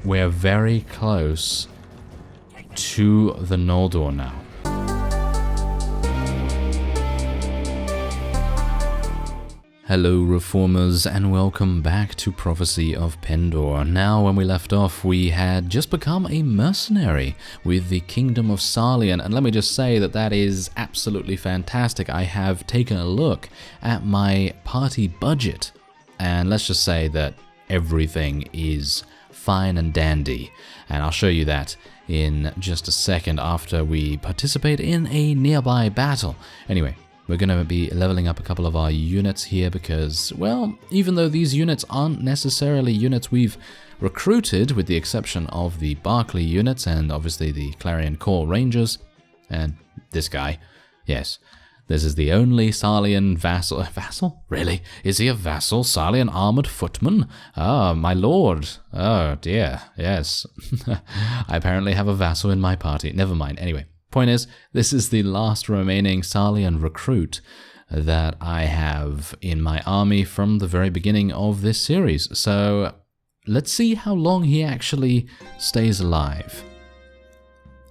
we're very close to the Noldor now. Hello Reformers, and welcome back to Prophecy of Pendor. Now, when we left off, we had just become a mercenary with the Kingdom of Sarlian, and let me just say that that is absolutely fantastic. I have taken a look at my party budget, and let's just say that everything is fine and dandy, and I'll show you that in just a second after we participate in a nearby battle. Anyway, we're going to be leveling up a couple of our units here because, well, even though these units aren't necessarily units we've recruited, with the exception of the Barclay units and obviously the Clarion Corps Rangers, and this guy, yes, this is the only Sarlian vassal. Vassal? Really? Is he a vassal? Sarlian armored footman? Ah, my lord. Oh, dear. Yes. I apparently have a vassal in my party. Never mind. Anyway. Point is, this is the last remaining Sarlian recruit that I have in my army from the very beginning of this series. So let's see how long he actually stays alive.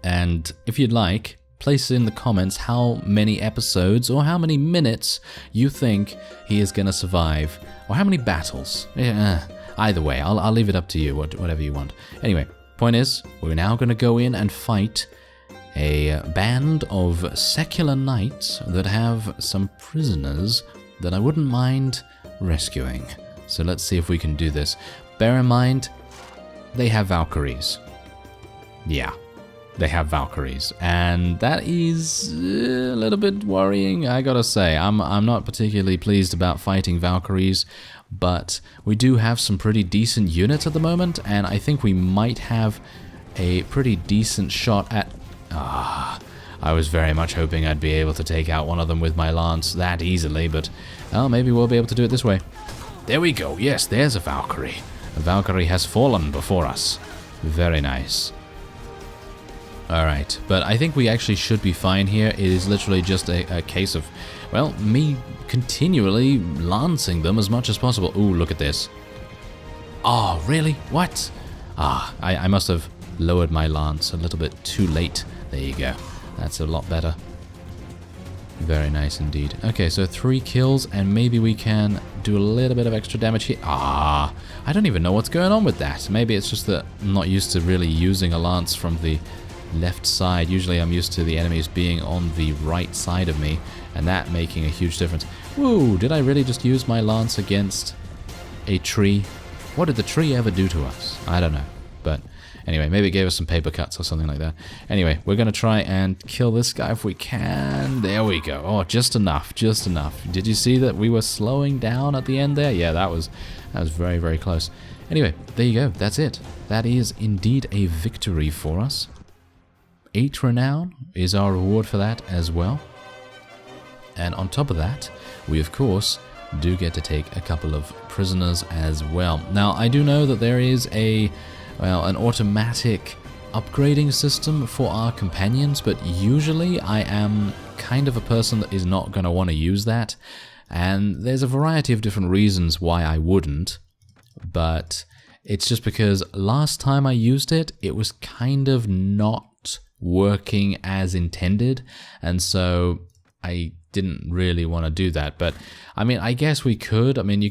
And if you'd like, place in the comments how many episodes or how many minutes you think he is going to survive, or how many battles. Either way, I'll leave it up to you, whatever you want. Anyway, point is, we're now going to go in and fight a band of secular knights that have some prisoners that I wouldn't mind rescuing. So let's see if we can do this. Bear in mind, they have Valkyries. Yeah, they have Valkyries, and that is a little bit worrying, I gotta say. I'm not particularly pleased about fighting Valkyries, but we do have some pretty decent units at the moment, and I think we might have a pretty decent shot at... I was very much hoping I'd be able to take out one of them with my lance that easily, but well, maybe we'll be able to do it this way. There we go. Yes, there's a Valkyrie. A Valkyrie has fallen before us. Very nice. Alright, but I think we actually should be fine here. It is literally just a case of, well, me continually lancing them as much as possible. Ooh, look at this. Oh, really? What? I must have lowered my lance a little bit too late. There you go. That's a lot better. Very nice indeed. Okay, so 3 kills, and maybe we can do a little bit of extra damage here. I don't even know what's going on with that. Maybe it's just that I'm not used to really using a lance from the left side. Usually I'm used to the enemies being on the right side of me, and that making a huge difference. Whoa, did I really just use my lance against a tree? What did the tree ever do to us? I don't know, but... anyway, maybe it gave us some paper cuts or something like that. Anyway, we're going to try and kill this guy if we can. There we go. Oh, just enough, just enough. Did you see that we were slowing down at the end there? Yeah, that was very, very close. Anyway, there you go. That's it. That is indeed a victory for us. 8 renown is our reward for that as well. And on top of that, we of course do get to take a couple of prisoners as well. Now, I do know that there is an automatic upgrading system for our companions, but usually I am kind of a person that is not going to want to use that, and there's a variety of different reasons why I wouldn't, but it's just because last time I used it, it was kind of not working as intended, and so I didn't really want to do that. But I mean, I guess we could. I mean,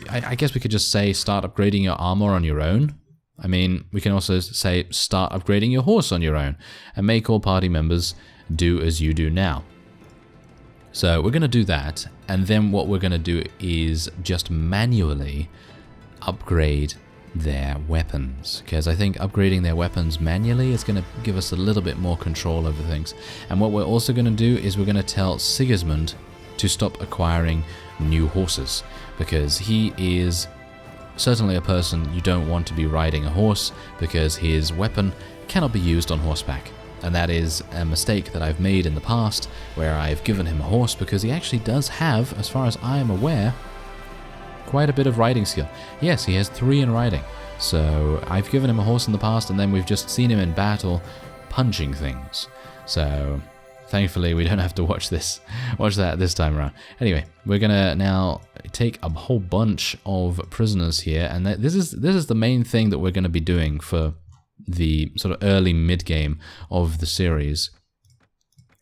I guess we could just say start upgrading your armor on your own. I mean, we can also say start upgrading your horse on your own and make all party members do as you do now. So we're going to do that, and then what we're going to do is just manually upgrade their weapons, because I think upgrading their weapons manually is going to give us a little bit more control over things. And what we're also going to do is we're going to tell Sigismund to stop acquiring new horses, because he is certainly a person you don't want to be riding a horse, because his weapon cannot be used on horseback. And that is a mistake that I've made in the past, where I've given him a horse, because he actually does have, as far as I am aware, quite a bit of riding skill. Yes, he has 3 in riding. So I've given him a horse in the past, and then we've just seen him in battle punching things. So Thankfully, we don't have to watch that this time around. Anyway, we're gonna now take a whole bunch of prisoners here, and this is the main thing that we're gonna be doing for the sort of early mid-game of the series.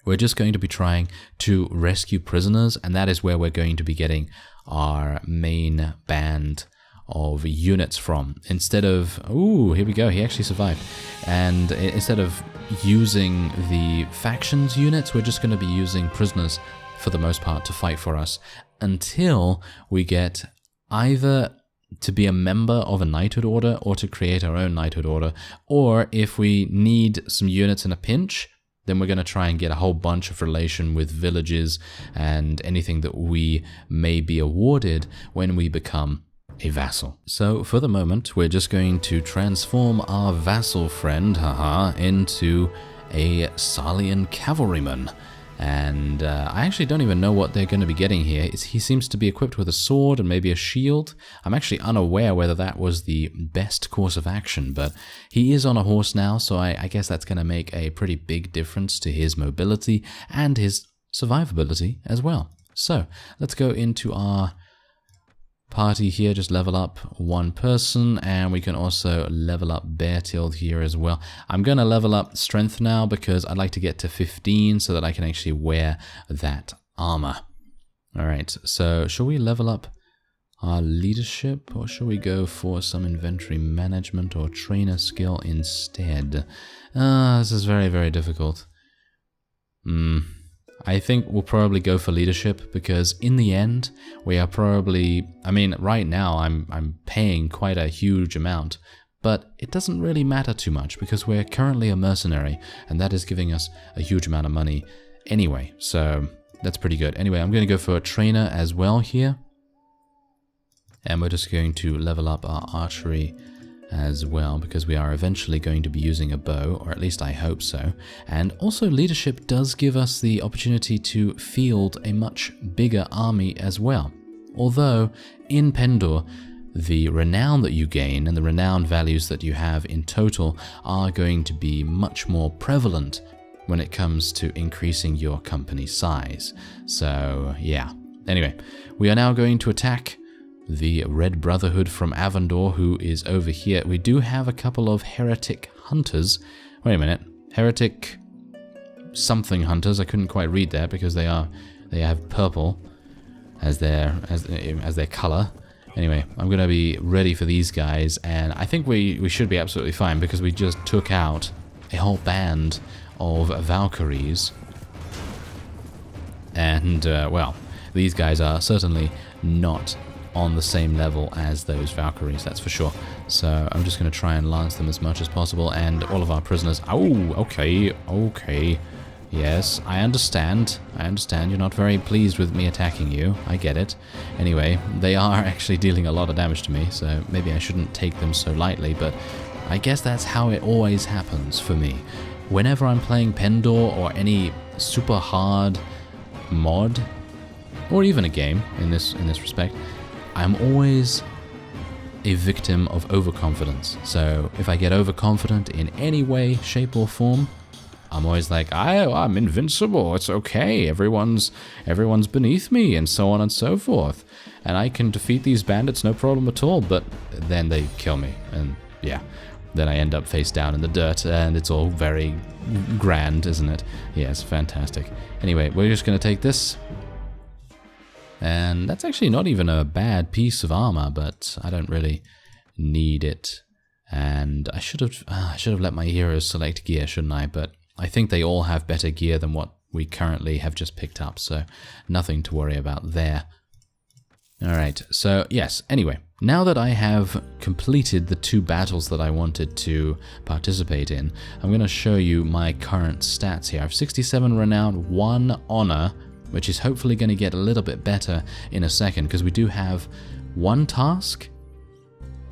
We're just going to be trying to rescue prisoners, and that is where we're going to be getting our main band of units from. Instead of, ooh, here we go, he actually survived. And instead of using the factions units, we're just going to be using prisoners for the most part to fight for us until we get either to be a member of a knighthood order or to create our own knighthood order, or if we need some units in a pinch, then we're going to try and get a whole bunch of relation with villages and anything that we may be awarded when we become a vassal. So for the moment, we're just going to transform our vassal friend, into a Salian cavalryman. And I actually don't even know what they're going to be getting here. He seems to be equipped with a sword and maybe a shield. I'm actually unaware whether that was the best course of action, but he is on a horse now, so I guess that's going to make a pretty big difference to his mobility and his survivability as well. So let's go into our party here, just level up one person, and we can also level up Beartild here as well. I'm going to level up strength now because I'd like to get to 15 so that I can actually wear that armor. Alright, so shall we level up our leadership, or shall we go for some inventory management or trainer skill instead? This is very, very difficult. I think we'll probably go for leadership because in the end, we are probably, I mean, right now I'm paying quite a huge amount, but it doesn't really matter too much because we're currently a mercenary and that is giving us a huge amount of money anyway, so that's pretty good. Anyway, I'm going to go for a trainer as well here, and we're just going to level up our archery as well because we are eventually going to be using a bow, or at least I hope so. And also leadership does give us the opportunity to field a much bigger army as well. Although in Pendor, the renown that you gain and the renown values that you have in total are going to be much more prevalent when it comes to increasing your company size. So yeah. Anyway, we are now going to attack the Red Brotherhood from Avondor, who is over here. We do have a couple of heretic hunters. Wait a minute. Heretic something hunters. I couldn't quite read that because they have purple as their color. Anyway, I'm going to be ready for these guys, and I think we should be absolutely fine because we just took out a whole band of Valkyries. And, well, these guys are certainly not on the same level as those Valkyries, that's for sure. So I'm just going to try and lance them as much as possible, and all of our prisoners. Oh, okay. Yes, I understand. You're not very pleased with me attacking you. I get it. Anyway, they are actually dealing a lot of damage to me, so maybe I shouldn't take them so lightly, but I guess that's how it always happens for me. Whenever I'm playing Pendor or any super hard mod, or even a game in this respect, I'm always a victim of overconfidence. So if I get overconfident in any way, shape, or form, I'm always like, I'm invincible. It's okay. Everyone's beneath me, and so on and so forth. And I can defeat these bandits no problem at all. But then they kill me, and yeah, then I end up face down in the dirt, and it's all very grand, isn't it? Yes, fantastic. Anyway, we're just gonna take this. And that's actually not even a bad piece of armor, but I don't really need it. And I should have let my heroes select gear, shouldn't I? But I think they all have better gear than what we currently have just picked up, so nothing to worry about there. Alright, so yes, anyway, now that I have completed the 2 battles that I wanted to participate in, I'm going to show you my current stats here. I have 67 renown, 1 honor, which is hopefully going to get a little bit better in a second, because we do have 1 task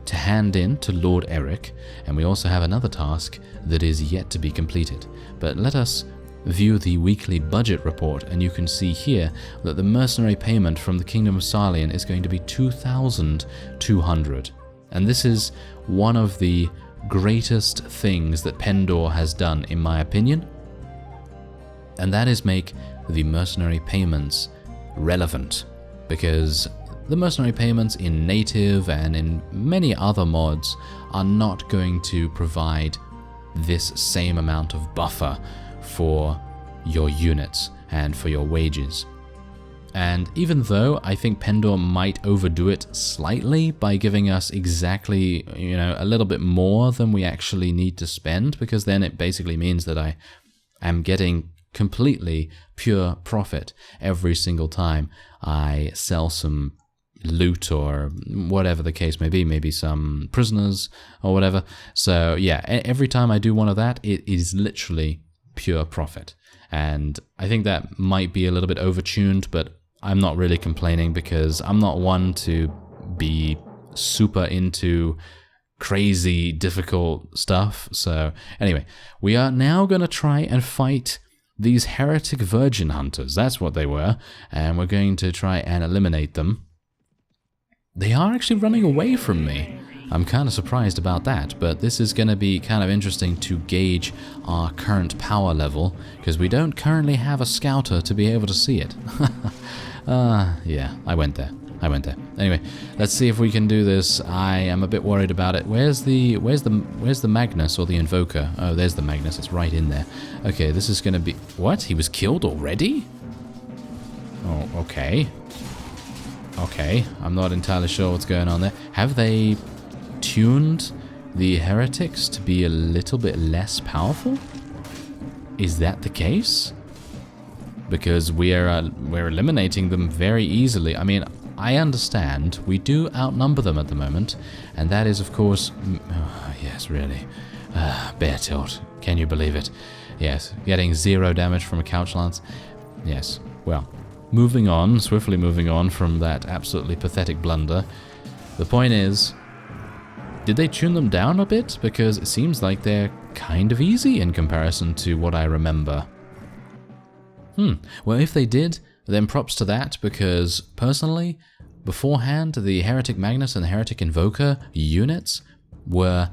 to hand in to Lord Eric, and we also have another task that is yet to be completed. But let us view the weekly budget report, and you can see here that the mercenary payment from the Kingdom of Salian is going to be 2,200. And this is one of the greatest things that Pendor has done, in my opinion. and that is make the mercenary payments relevant, because the mercenary payments in native and in many other mods are not going to provide this same amount of buffer for your units and for your wages. And even though I think Pendor might overdo it slightly by giving us exactly, a little bit more than we actually need to spend, because then it basically means that I am getting completely pure profit every single time I sell some loot or whatever the case may be, maybe some prisoners or whatever. So yeah, every time I do one of that, it is literally pure profit. And I think that might be a little bit overtuned, but I'm not really complaining because I'm not one to be super into crazy difficult stuff. So anyway, we are now going to try and fight these heretic virgin hunters. That's what they were. And we're going to try and eliminate them. They are actually running away from me. I'm kind of surprised about that, but this is going to be kind of interesting to gauge our current power level, because we don't currently have a scouter to be able to see it. Yeah, I went there. Anyway, let's see if we can do this. I am a bit worried about it. Where's the Magnus or the Invoker? Oh, there's the Magnus. It's right in there. Okay, this is going to be... What? He was killed already? Oh, okay. Okay, I'm not entirely sure what's going on there. Have they tuned the heretics to be a little bit less powerful? Is that the case? Because we're eliminating them very easily. I mean, I understand we do outnumber them at the moment, and that is, of course... yes, really. Bear tilt. Can you believe it? Yes, getting 0 damage from a couch lance. Yes, well... Moving on, swiftly moving on from that absolutely pathetic blunder. The point is, did they tune them down a bit? Because it seems like they're kind of easy in comparison to what I remember. Well, if they did, then props to that, because personally, beforehand, the Heretic Magnus and the Heretic Invoker units were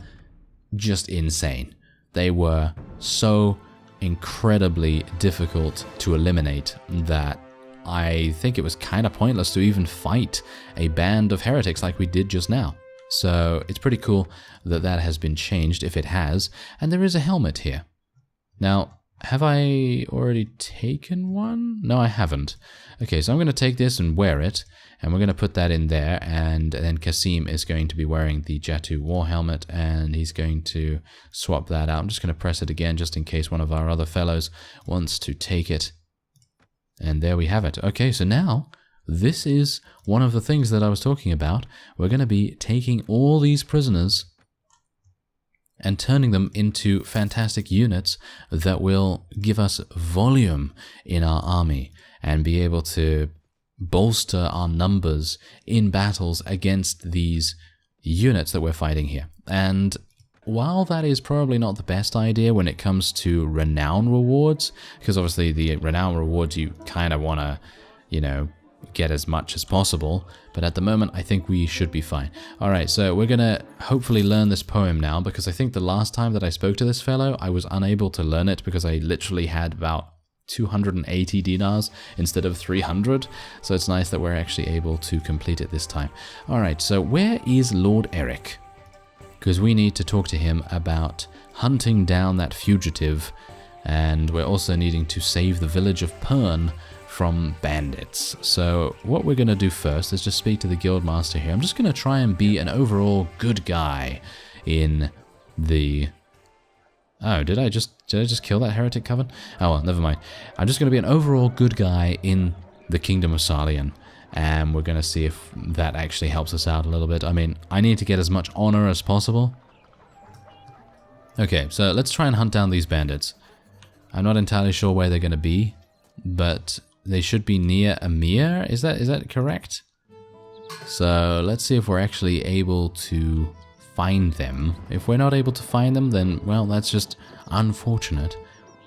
just insane. They were so incredibly difficult to eliminate that I think it was kind of pointless to even fight a band of heretics like we did just now. So it's pretty cool that that has been changed, if it has, and there is a helmet here. Now, have I already taken one? No, I haven't. Okay, so I'm going to take this and wear it, and we're going to put that in there, and then Kasim is going to be wearing the Jatu war helmet, and he's going to swap that out. I'm just going to press it again just in case one of our other fellows wants to take it. And there we have it. Okay, so now this is one of the things that I was talking about. We're going to be taking all these prisoners and turning them into fantastic units that will give us volume in our army and be able to bolster our numbers in battles against these units that we're fighting here. And while that is probably not the best idea when it comes to renown rewards, because obviously the renown rewards you kind of want to, get as much as possible, but at the moment I think we should be fine. Alright, so we're gonna hopefully learn this poem now, because I think the last time that I spoke to this fellow, I was unable to learn it because I literally had about 280 dinars instead of 300, so it's nice that we're actually able to complete it this time. Alright, so where is Lord Eric? Because we need to talk to him about hunting down that fugitive, and we're also needing to save the village of Pern from bandits. So what we're going to do first is just speak to the guildmaster here. I'm just going to try and be an overall good guy in the... Oh, did I just kill that heretic coven? Oh well, never mind. I'm just going to be an overall good guy in the Kingdom of Sarlian, and we're going to see if that actually helps us out a little bit. I mean, I need to get as much honor as possible. Okay, so let's try and hunt down these bandits. I'm not entirely sure where they're going to be, but they should be near Amir. Is that correct? So let's see if we're actually able to find them. If we're not able to find them, then, well, that's just unfortunate.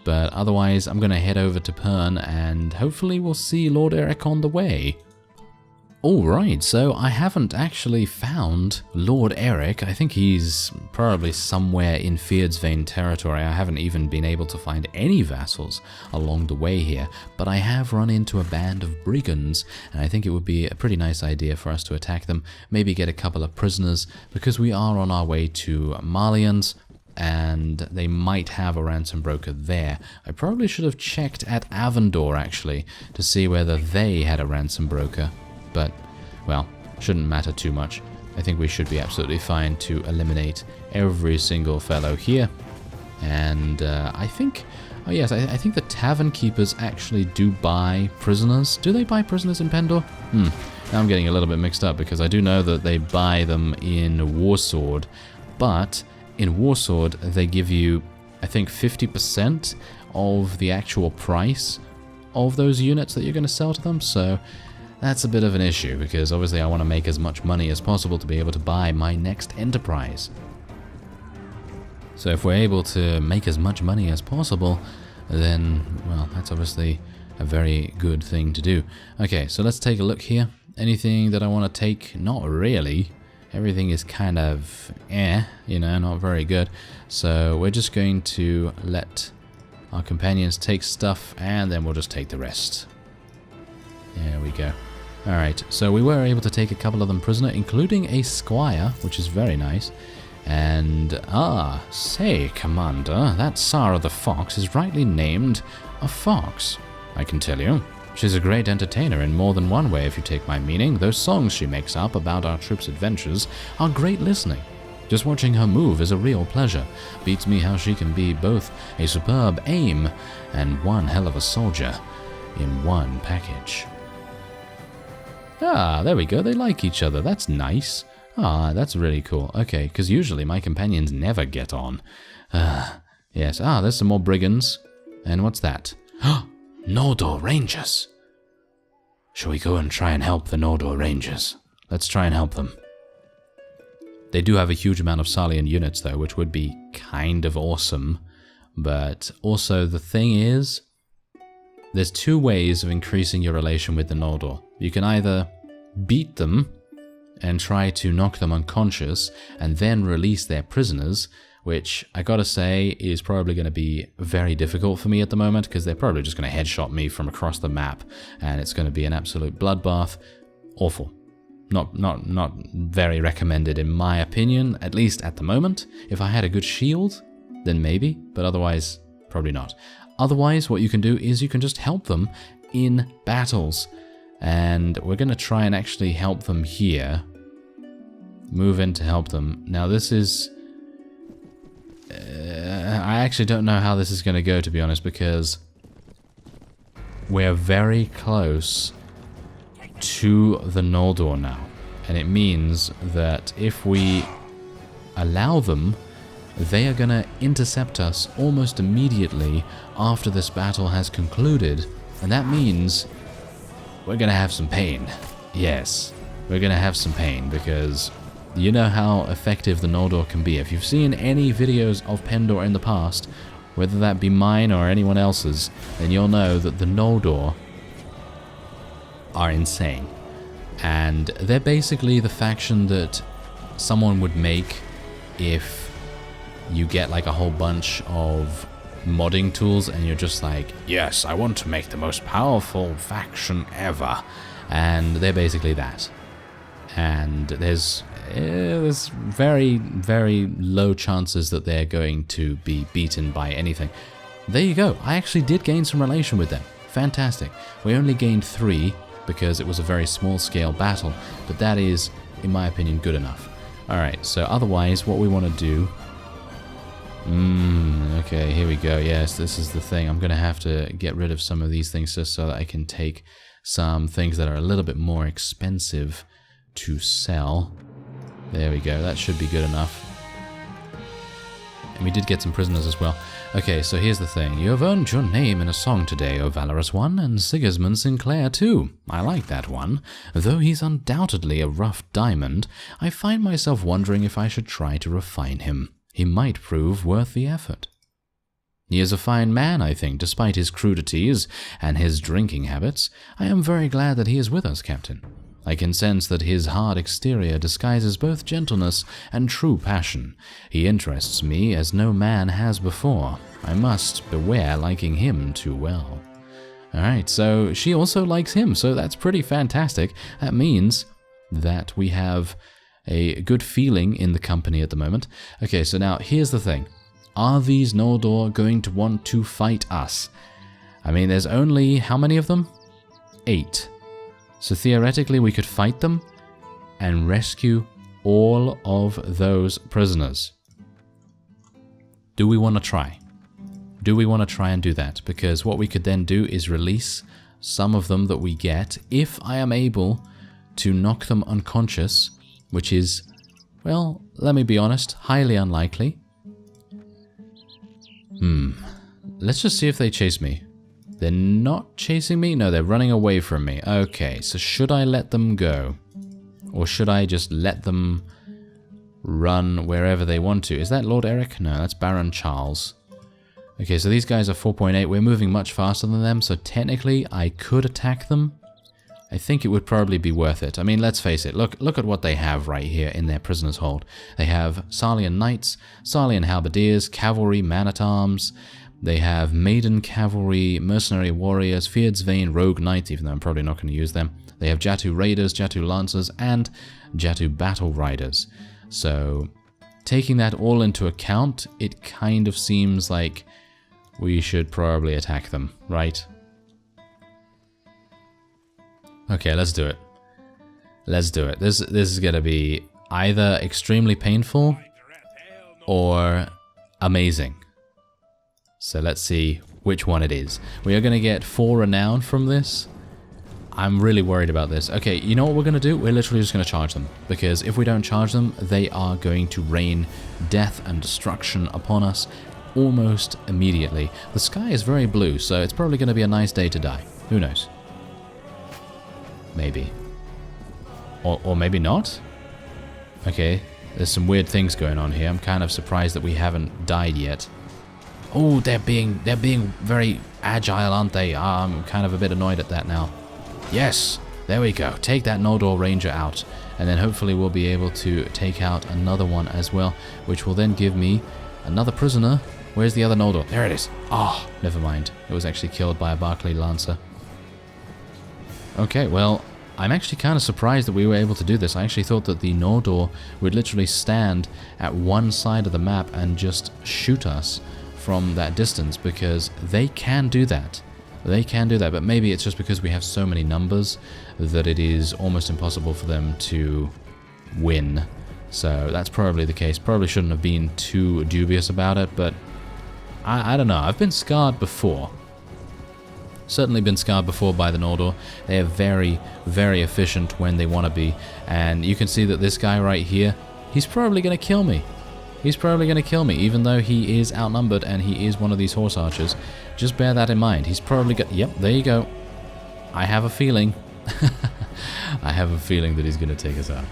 But otherwise, I'm going to head over to Pern, and hopefully we'll see Lord Eric on the way. Alright, so I haven't actually found Lord Eric. I think he's probably somewhere in Fyhrr territory. I haven't even been able to find any vassals along the way here, but I have run into a band of brigands, and I think it would be a pretty nice idea for us to attack them, maybe get a couple of prisoners, because we are on our way to Marlians, and they might have a ransom broker there. I probably should have checked at Avendor, actually, to see whether they had a ransom broker. But, well, shouldn't matter too much. I think we should be absolutely fine to eliminate every single fellow here. And I think, oh yes, I think the tavern keepers actually do buy prisoners. Do they buy prisoners in Pendor? Now I'm getting a little bit mixed up because I do know that they buy them in Warsword. But in Warsword, they give you, I think, 50% of the actual price of those units that you're going to sell to them. So that's a bit of an issue, because obviously I want to make as much money as possible to be able to buy my next enterprise. So if we're able to make as much money as possible, then, well, that's obviously a very good thing to do. Okay, so let's take a look here. Anything that I want to take? Not really. Everything is kind of, you know, not very good. So we're just going to let our companions take stuff, and then we'll just take the rest. There we go. Alright, so we were able to take a couple of them prisoner, including a squire, which is very nice. And, say, Commander, that Sarah the Fox is rightly named a fox, I can tell you. She's a great entertainer in more than one way, if you take my meaning. Those songs she makes up about our troops' adventures are great listening. Just watching her move is a real pleasure. Beats me how she can be both a superb aim and one hell of a soldier in one package. Ah, there we go. They like each other. That's nice. Ah, that's really cool. Okay, because usually my companions never get on. Yes. Ah, there's some more brigands. And what's that? Noldor Rangers. Shall we go and try and help the Noldor Rangers? Let's try and help them. They do have a huge amount of Sarlian units, though, which would be kind of awesome. But also the thing is, there's two ways of increasing your relation with the Noldor. You can either beat them and try to knock them unconscious and then release their prisoners, which I gotta say is probably going to be very difficult for me at the moment, because they're probably just going to headshot me from across the map, and it's going to be an absolute bloodbath. Awful. Not very recommended in my opinion, at least at the moment. If I had a good shield, then maybe, but otherwise, probably not. Otherwise, what you can do is you can just help them in battles. And we're going to try and actually help them here. Move in to help them. Now this is... I actually don't know how this is going to go, to be honest, because we're very close to the Noldor now. And it means that if we allow them, they are going to intercept us almost immediately after this battle has concluded. And that means we're going to have some pain. Yes, we're going to have some pain, because you know how effective the Noldor can be. If you've seen any videos of Pendor in the past, whether that be mine or anyone else's, then you'll know that the Noldor are insane. And they're basically the faction that someone would make if you get like a whole bunch of modding tools and you're just like, yes, I want to make the most powerful faction ever. And they're basically that. And there's very, very low chances that they're going to be beaten by anything. There you go. I actually did gain some relation with them. Fantastic. We only gained 3 because it was a very small scale battle, but that is, in my opinion, good enough. Alright, so otherwise what we want to do... okay, here we go. Yes, this is the thing. I'm going to have to get rid of some of these things just so that I can take some things that are a little bit more expensive to sell. There we go. That should be good enough. And we did get some prisoners as well. Okay, so here's the thing. You have earned your name in a song today, O Valorous One, and Sigismund Sinclair too. I like that one. Though he's undoubtedly a rough diamond, I find myself wondering if I should try to refine him. He might prove worth the effort. He is a fine man, I think, despite his crudities and his drinking habits. I am very glad that he is with us, Captain. I can sense that his hard exterior disguises both gentleness and true passion. He interests me as no man has before. I must beware liking him too well. Alright, so she also likes him, so that's pretty fantastic. That means that we have a good feeling in the company at the moment. Okay, so now here's the thing. Are these Noldor going to want to fight us? I mean, there's only, how many of them? 8. So theoretically we could fight them and rescue all of those prisoners. Do we want to try? Do we want to try and do that? Because what we could then do is release some of them that we get if I am able to knock them unconscious, which is, well, let me be honest, highly unlikely. Let's just see if they chase me. They're not chasing me? No, they're running away from me. Okay, so should I let them go? Or should I just let them run wherever they want to? Is that Lord Eric? No, that's Baron Charles. Okay, so these guys are 4.8. We're moving much faster than them, so technically I could attack them. I think it would probably be worth it. I mean, let's face it. Look at what they have right here in their prisoner's hold. They have Sarlian Knights, Sarlian Halberdiers, Cavalry, Man-at-Arms. They have Maiden Cavalry, Mercenary Warriors, Fyhrr's Vain Rogue Knights, even though I'm probably not going to use them. They have Jatu Raiders, Jatu Lancers, and Jatu Battle Riders. So, taking that all into account, it kind of seems like we should probably attack them, right? Okay, let's do it. Let's do it. This is going to be either extremely painful or amazing. So let's see which one it is. We are going to get 4 renown from this. I'm really worried about this. Okay, you know what we're going to do? We're literally just going to charge them. Because if we don't charge them, they are going to rain death and destruction upon us almost immediately. The sky is very blue, so it's probably going to be a nice day to die. Who knows? Maybe. Or maybe not? Okay, there's some weird things going on here. I'm kind of surprised that we haven't died yet. Oh, they're being very agile, aren't they? I'm kind of a bit annoyed at that now. Yes, there we go. Take that Noldor Ranger out. And then hopefully we'll be able to take out another one as well, which will then give me another prisoner. Where's the other Noldor? There it is. Oh, never mind. It was actually killed by a Barclay Lancer. Okay, well, I'm actually kind of surprised that we were able to do this. I actually thought that the Noldor would literally stand at one side of the map and just shoot us from that distance, because they can do that. They can do that, but maybe it's just because we have so many numbers that it is almost impossible for them to win. So that's probably the case. Probably shouldn't have been too dubious about it, but I don't know. I've been scarred before. Certainly been scarred before by the Noldor. They are very, very efficient when they want to be. And you can see that this guy right here, he's probably going to kill me. He's probably going to kill me, even though he is outnumbered and he is one of these horse archers. Just bear that in mind. He's probably got... Yep, there you go. I have a feeling. I have a feeling that he's going to take us out.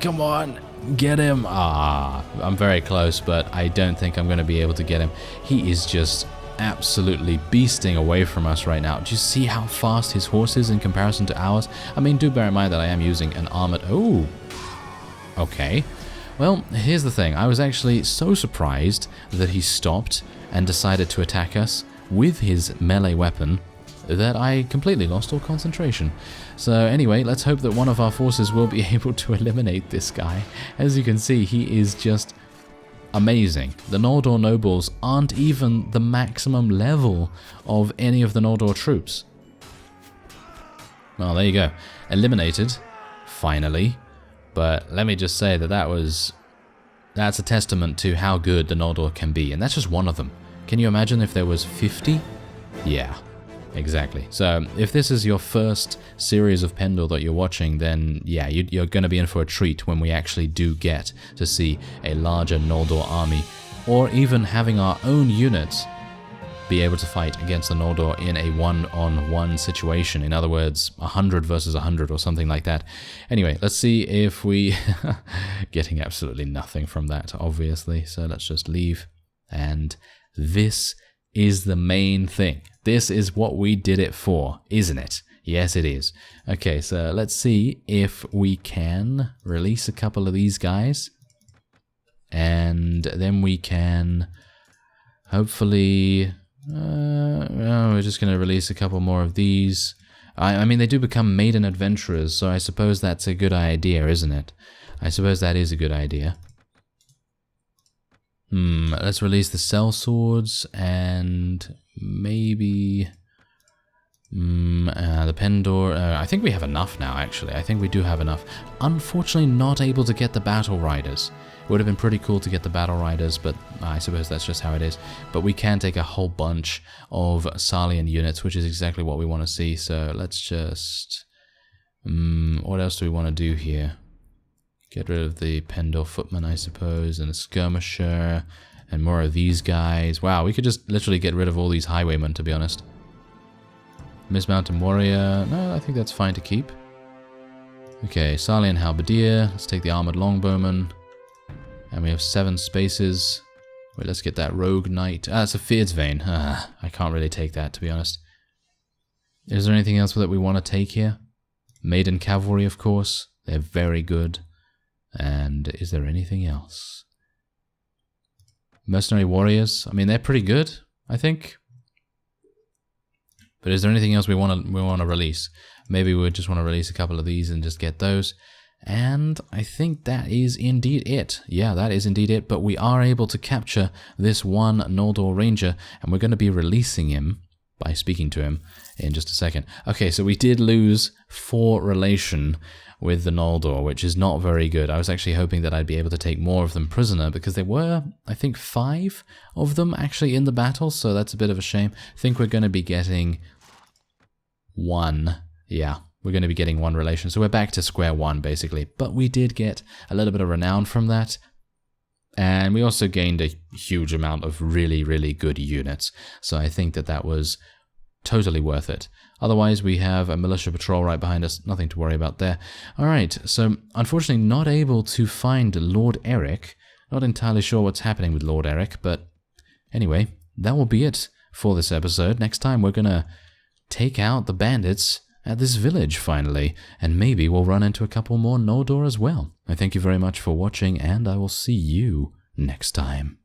Come on, get him. Ah, I'm very close, but I don't think I'm going to be able to get him. He is just absolutely beasting away from us right now. Do you see how fast his horse is in comparison to ours? I mean, do bear in mind that I am using an armored... Oh, okay. Well, here's the thing. I was actually so surprised that he stopped and decided to attack us with his melee weapon that I completely lost all concentration. So anyway, let's hope that one of our forces will be able to eliminate this guy. As you can see, he is just amazing. The Noldor nobles aren't even the maximum level of any of the Noldor troops. Well, there you go. Eliminated, finally. But let me just say that that's a testament to how good the Noldor can be. And that's just one of them. Can you imagine if there was 50? Yeah, exactly. So if this is your first series of Pendor that you're watching, then yeah, you're going to be in for a treat when we actually do get to see a larger Noldor army. Or even having our own units be able to fight against the Noldor in a one-on-one situation. In other words, 100 versus 100 or something like that. Anyway, let's see if we... Getting absolutely nothing from that, obviously. So let's just leave. And this is the main thing. This is what we did it for, isn't it? Yes, it is. Okay, so let's see if we can release a couple of these guys. And then we can hopefully... we're just going to release a couple more of these. I mean, they do become maiden adventurers, so I suppose that's a good idea, isn't it? I suppose that is a good idea. Let's release the sellswords and maybe the Pendor. I think we have enough now, actually. I think we do have enough. Unfortunately, not able to get the battle riders. It would have been pretty cool to get the battle riders, but I suppose that's just how it is. But we can take a whole bunch of Salian units, which is exactly what we want to see. So let's just... what else do we want to do here? Get rid of the Pendor footman, I suppose, and a skirmisher, and more of these guys. Wow, we could just literally get rid of all these highwaymen, to be honest. Mismounted warrior. No, I think that's fine to keep. Okay, Salian halberdier. Let's take the armored longbowman. And we have 7 spaces. Wait, let's get that rogue knight. It's a Fyhrr's vein. I can't really take that, to be honest. Is there anything else that we want to take here? Maiden cavalry, of course. They're very good. And is there anything else? Mercenary warriors. I mean, they're pretty good, I think. But is there anything else we want to release? Maybe we just want to release a couple of these and just get those. And I think that is indeed it. Yeah, that is indeed it. But we are able to capture this one Noldor Ranger, and we're going to be releasing him by speaking to him in just a second. Okay, so we did lose 4 relation with the Noldor, which is not very good. I was actually hoping that I'd be able to take more of them prisoner, because there were, I think, 5 of them actually in the battle, so that's a bit of a shame. I think we're going to be getting 1. Yeah, we're going to be getting 1 relation, so we're back to square 1, basically. But we did get a little bit of renown from that, and we also gained a huge amount of really, really good units, so I think that that was totally worth it. Otherwise, we have a militia patrol right behind us. Nothing to worry about there. Alright, so unfortunately not able to find Lord Eric. Not entirely sure what's happening with Lord Eric, but anyway, that will be it for this episode. Next time we're going to take out the bandits at this village, finally, and maybe we'll run into a couple more Noldor as well. I thank you very much for watching, and I will see you next time.